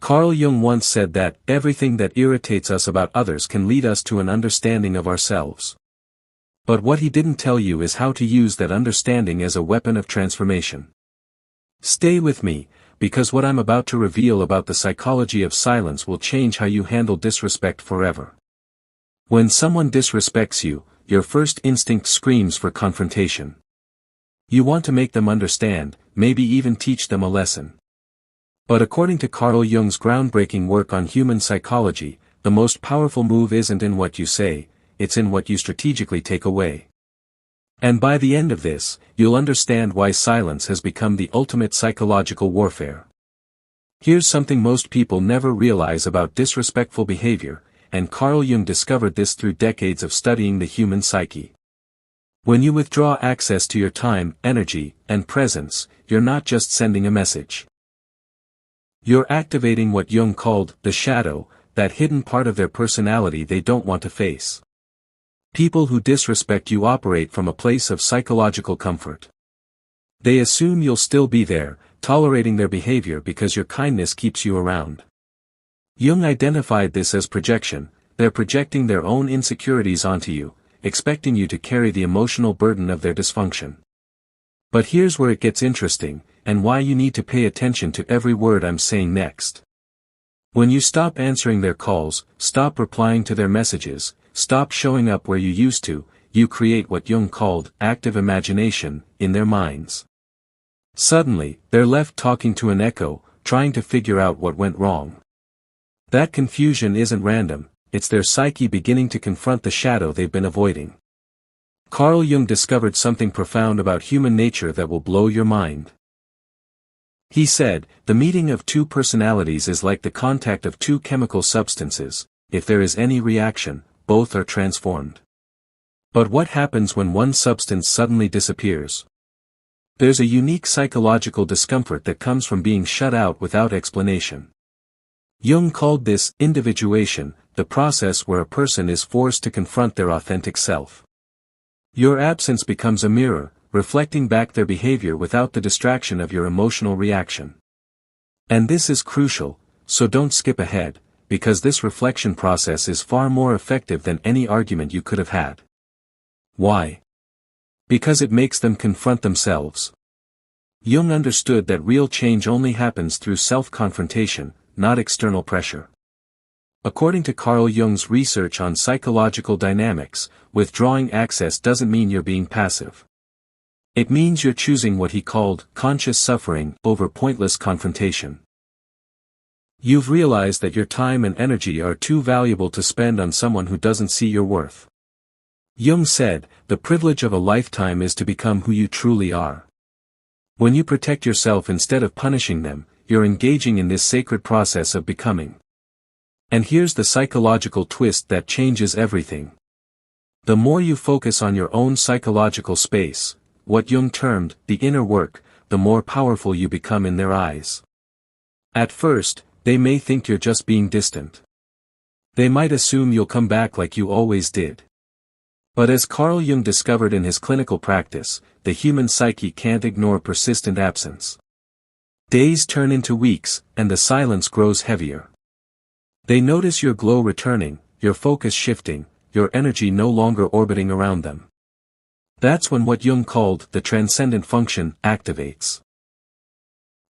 Carl Jung once said that everything that irritates us about others can lead us to an understanding of ourselves. But what he didn't tell you is how to use that understanding as a weapon of transformation. Stay with me, because what I'm about to reveal about the psychology of silence will change how you handle disrespect forever. When someone disrespects you, your first instinct screams for confrontation. You want to make them understand, maybe even teach them a lesson. But according to Carl Jung's groundbreaking work on human psychology, the most powerful move isn't in what you say, it's in what you strategically take away. And by the end of this, you'll understand why silence has become the ultimate psychological warfare. Here's something most people never realize about disrespectful behavior, and Carl Jung discovered this through decades of studying the human psyche. When you withdraw access to your time, energy, and presence, you're not just sending a message. You're activating what Jung called the shadow, that hidden part of their personality they don't want to face. People who disrespect you operate from a place of psychological comfort. They assume you'll still be there, tolerating their behavior because your kindness keeps you around. Jung identified this as projection. They're projecting their own insecurities onto you, expecting you to carry the emotional burden of their dysfunction. But here's where it gets interesting, and why you need to pay attention to every word I'm saying next. When you stop answering their calls, stop replying to their messages, stop showing up where you used to, you create what Jung called active imagination in their minds. Suddenly, they're left talking to an echo, trying to figure out what went wrong. That confusion isn't random, it's their psyche beginning to confront the shadow they've been avoiding. Carl Jung discovered something profound about human nature that will blow your mind. He said, the meeting of two personalities is like the contact of two chemical substances. If there is any reaction, both are transformed. But what happens when one substance suddenly disappears? There's a unique psychological discomfort that comes from being shut out without explanation. Jung called this individuation, the process where a person is forced to confront their authentic self. Your absence becomes a mirror, reflecting back their behavior without the distraction of your emotional reaction. And this is crucial, so don't skip ahead, because this reflection process is far more effective than any argument you could have had. Why? Because it makes them confront themselves. Jung understood that real change only happens through self-confrontation, not external pressure. According to Carl Jung's research on psychological dynamics, withdrawing access doesn't mean you're being passive. It means you're choosing what he called conscious suffering over pointless confrontation. You've realized that your time and energy are too valuable to spend on someone who doesn't see your worth. Jung said, the privilege of a lifetime is to become who you truly are. When you protect yourself instead of punishing them, you're engaging in this sacred process of becoming. And here's the psychological twist that changes everything. The more you focus on your own psychological space, what Jung termed the inner work, the more powerful you become in their eyes. At first, they may think you're just being distant. They might assume you'll come back like you always did. But as Carl Jung discovered in his clinical practice, the human psyche can't ignore persistent absence. Days turn into weeks, and the silence grows heavier. They notice your glow returning, your focus shifting, your energy no longer orbiting around them. That's when what Jung called the transcendent function activates.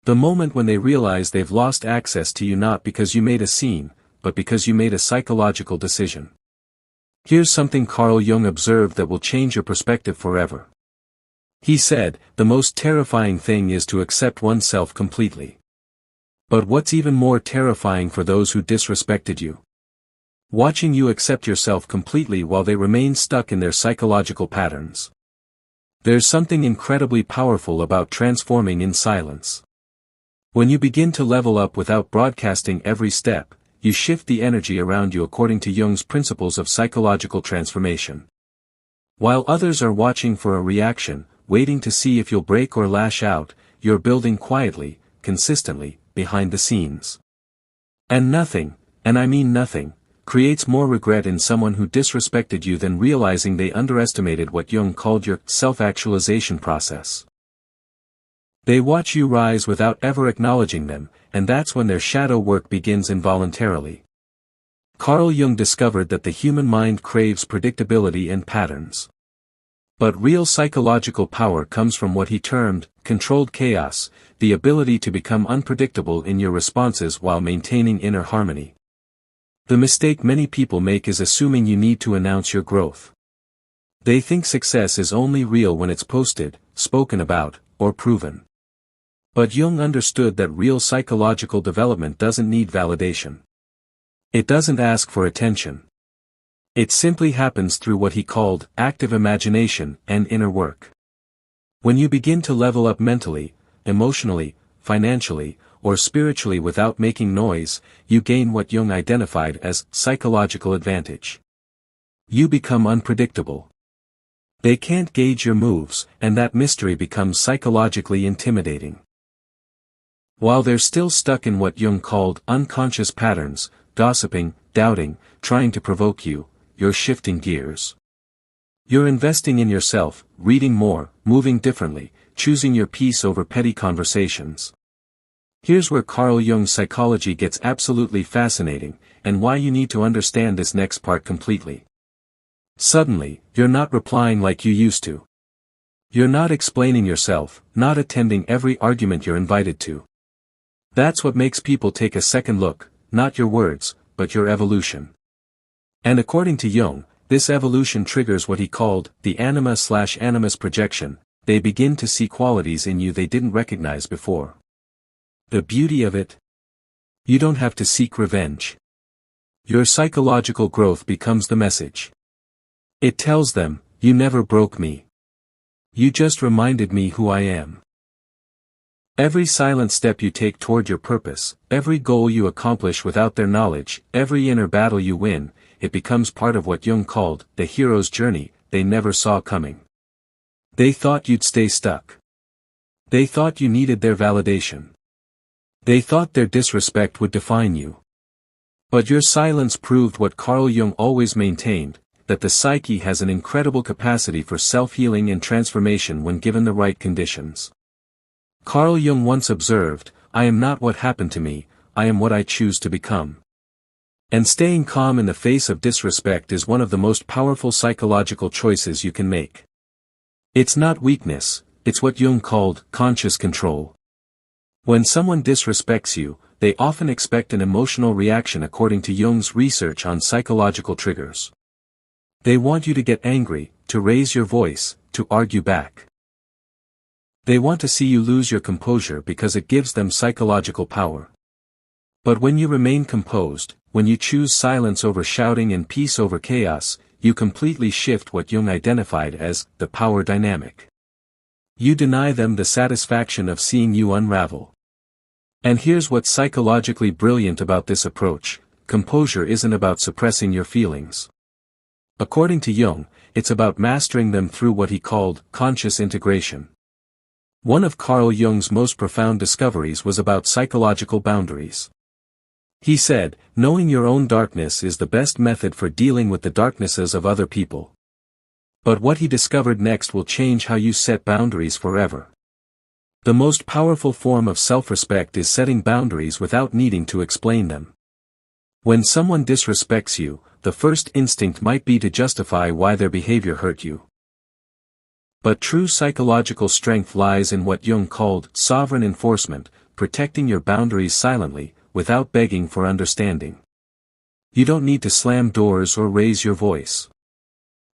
The moment when they realize they've lost access to you not because you made a scene, but because you made a psychological decision. Here's something Carl Jung observed that will change your perspective forever. He said, the most terrifying thing is to accept oneself completely. But what's even more terrifying for those who disrespected you? Watching you accept yourself completely while they remain stuck in their psychological patterns. There's something incredibly powerful about transforming in silence. When you begin to level up without broadcasting every step, you shift the energy around you according to Jung's principles of psychological transformation. While others are watching for a reaction, waiting to see if you'll break or lash out, you're building quietly, consistently, behind the scenes. And nothing, and I mean nothing, creates more regret in someone who disrespected you than realizing they underestimated what Jung called your self-actualization process. They watch you rise without ever acknowledging them, and that's when their shadow work begins involuntarily. Carl Jung discovered that the human mind craves predictability and patterns. But real psychological power comes from what he termed controlled chaos, the ability to become unpredictable in your responses while maintaining inner harmony. The mistake many people make is assuming you need to announce your growth. They think success is only real when it's posted, spoken about, or proven. But Jung understood that real psychological development doesn't need validation. It doesn't ask for attention. It simply happens through what he called active imagination and inner work. When you begin to level up mentally, emotionally, financially, or spiritually without making noise, you gain what Jung identified as psychological advantage. You become unpredictable. They can't gauge your moves, and that mystery becomes psychologically intimidating. While they're still stuck in what Jung called unconscious patterns, gossiping, doubting, trying to provoke you, you're shifting gears. You're investing in yourself, reading more, moving differently, choosing your peace over petty conversations. Here's where Carl Jung's psychology gets absolutely fascinating, and why you need to understand this next part completely. Suddenly, you're not replying like you used to. You're not explaining yourself, not attending every argument you're invited to. That's what makes people take a second look, not your words, but your evolution. And according to Jung, this evolution triggers what he called the anima/animus projection. They begin to see qualities in you they didn't recognize before. The beauty of it? You don't have to seek revenge. Your psychological growth becomes the message. It tells them, you never broke me. You just reminded me who I am. Every silent step you take toward your purpose, every goal you accomplish without their knowledge, every inner battle you win, it becomes part of what Jung called the hero's journey they never saw coming. They thought you'd stay stuck. They thought you needed their validation. They thought their disrespect would define you. But your silence proved what Carl Jung always maintained, that the psyche has an incredible capacity for self-healing and transformation when given the right conditions. Carl Jung once observed, "I am not what happened to me, I am what I choose to become." And staying calm in the face of disrespect is one of the most powerful psychological choices you can make. It's not weakness, it's what Jung called conscious control. When someone disrespects you, they often expect an emotional reaction according to Jung's research on psychological triggers. They want you to get angry, to raise your voice, to argue back. They want to see you lose your composure because it gives them psychological power. But when you remain composed, when you choose silence over shouting and peace over chaos, you completely shift what Jung identified as the power dynamic. You deny them the satisfaction of seeing you unravel. And here's what's psychologically brilliant about this approach: composure isn't about suppressing your feelings. According to Jung, it's about mastering them through what he called conscious integration. One of Carl Jung's most profound discoveries was about psychological boundaries. He said, knowing your own darkness is the best method for dealing with the darknesses of other people. But what he discovered next will change how you set boundaries forever. The most powerful form of self-respect is setting boundaries without needing to explain them. When someone disrespects you, the first instinct might be to justify why their behavior hurt you. But true psychological strength lies in what Jung called sovereign enforcement, protecting your boundaries silently, without begging for understanding. You don't need to slam doors or raise your voice.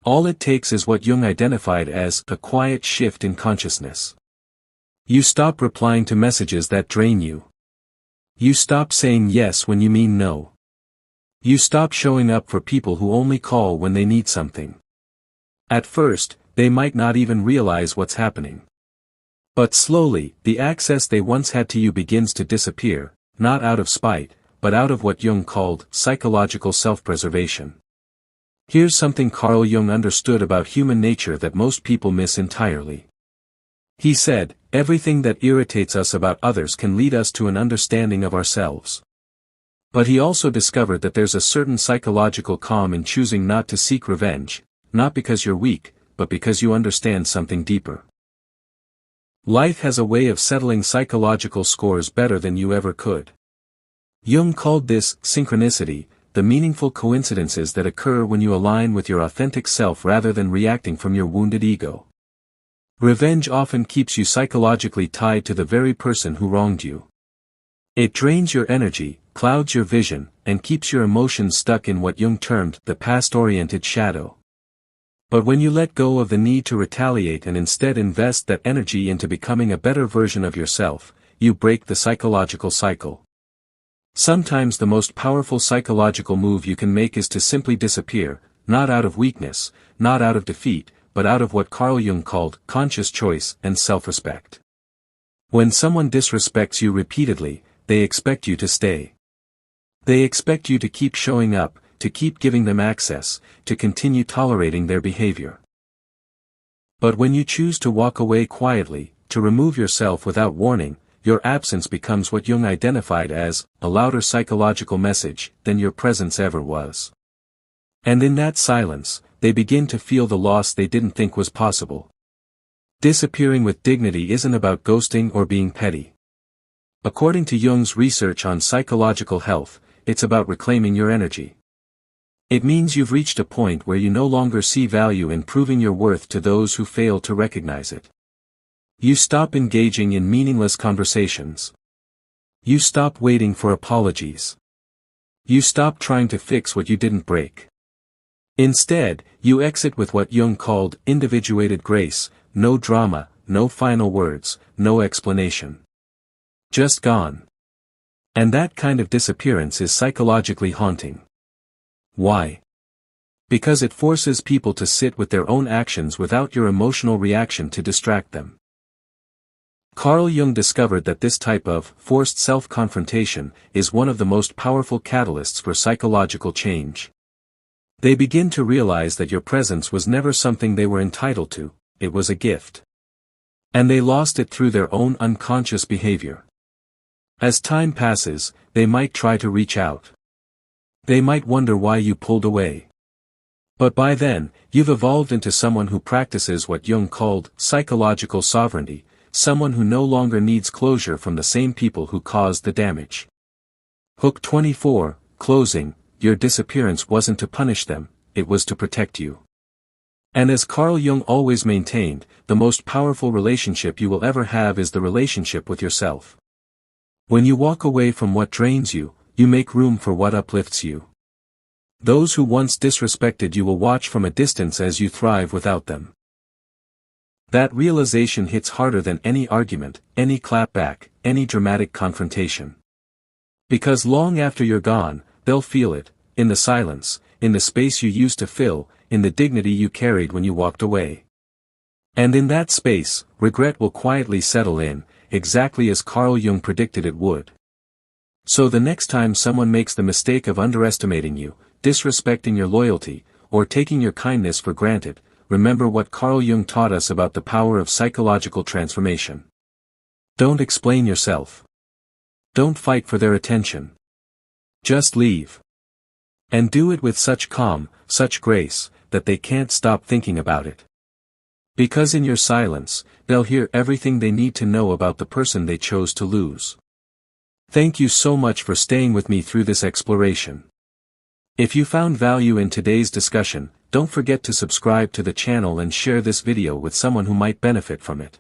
All it takes is what Jung identified as a quiet shift in consciousness. You stop replying to messages that drain you. You stop saying yes when you mean no. You stop showing up for people who only call when they need something. At first, they might not even realize what's happening. But slowly, the access they once had to you begins to disappear, not out of spite, but out of what Jung called psychological self-preservation. Here's something Carl Jung understood about human nature that most people miss entirely. He said, everything that irritates us about others can lead us to an understanding of ourselves. But he also discovered that there's a certain psychological calm in choosing not to seek revenge, not because you're weak, but because you understand something deeper. Life has a way of settling psychological scores better than you ever could. Jung called this synchronicity, the meaningful coincidences that occur when you align with your authentic self rather than reacting from your wounded ego. Revenge often keeps you psychologically tied to the very person who wronged you. It drains your energy, clouds your vision, and keeps your emotions stuck in what Jung termed the past-oriented shadow. But when you let go of the need to retaliate and instead invest that energy into becoming a better version of yourself, you break the psychological cycle. Sometimes the most powerful psychological move you can make is to simply disappear, not out of weakness, not out of defeat, but out of what Carl Jung called conscious choice and self-respect. When someone disrespects you repeatedly, they expect you to stay. They expect you to keep showing up, to keep giving them access, to continue tolerating their behavior. But when you choose to walk away quietly, to remove yourself without warning, your absence becomes what Jung identified as a louder psychological message than your presence ever was. And in that silence, they begin to feel the loss they didn't think was possible. Disappearing with dignity isn't about ghosting or being petty. According to Jung's research on psychological health, it's about reclaiming your energy. It means you've reached a point where you no longer see value in proving your worth to those who fail to recognize it. You stop engaging in meaningless conversations. You stop waiting for apologies. You stop trying to fix what you didn't break. Instead, you exit with what Jung called individuated grace, no drama, no final words, no explanation. Just gone. And that kind of disappearance is psychologically haunting. Why? Because it forces people to sit with their own actions without your emotional reaction to distract them. Carl Jung discovered that this type of forced self-confrontation is one of the most powerful catalysts for psychological change. They begin to realize that your presence was never something they were entitled to, it was a gift. And they lost it through their own unconscious behavior. As time passes, they might try to reach out. They might wonder why you pulled away. But by then, you've evolved into someone who practices what Jung called psychological sovereignty, someone who no longer needs closure from the same people who caused the damage. Hook 24, closing, your disappearance wasn't to punish them, it was to protect you. And as Carl Jung always maintained, the most powerful relationship you will ever have is the relationship with yourself. When you walk away from what drains you, you make room for what uplifts you. Those who once disrespected you will watch from a distance as you thrive without them. That realization hits harder than any argument, any clapback, any dramatic confrontation. Because long after you're gone, they'll feel it, in the silence, in the space you used to fill, in the dignity you carried when you walked away. And in that space, regret will quietly settle in, exactly as Carl Jung predicted it would. So the next time someone makes the mistake of underestimating you, disrespecting your loyalty, or taking your kindness for granted, remember what Carl Jung taught us about the power of psychological transformation. Don't explain yourself. Don't fight for their attention. Just leave. And do it with such calm, such grace, that they can't stop thinking about it. Because in your silence, they'll hear everything they need to know about the person they chose to lose. Thank you so much for staying with me through this exploration. If you found value in today's discussion, don't forget to subscribe to the channel and share this video with someone who might benefit from it.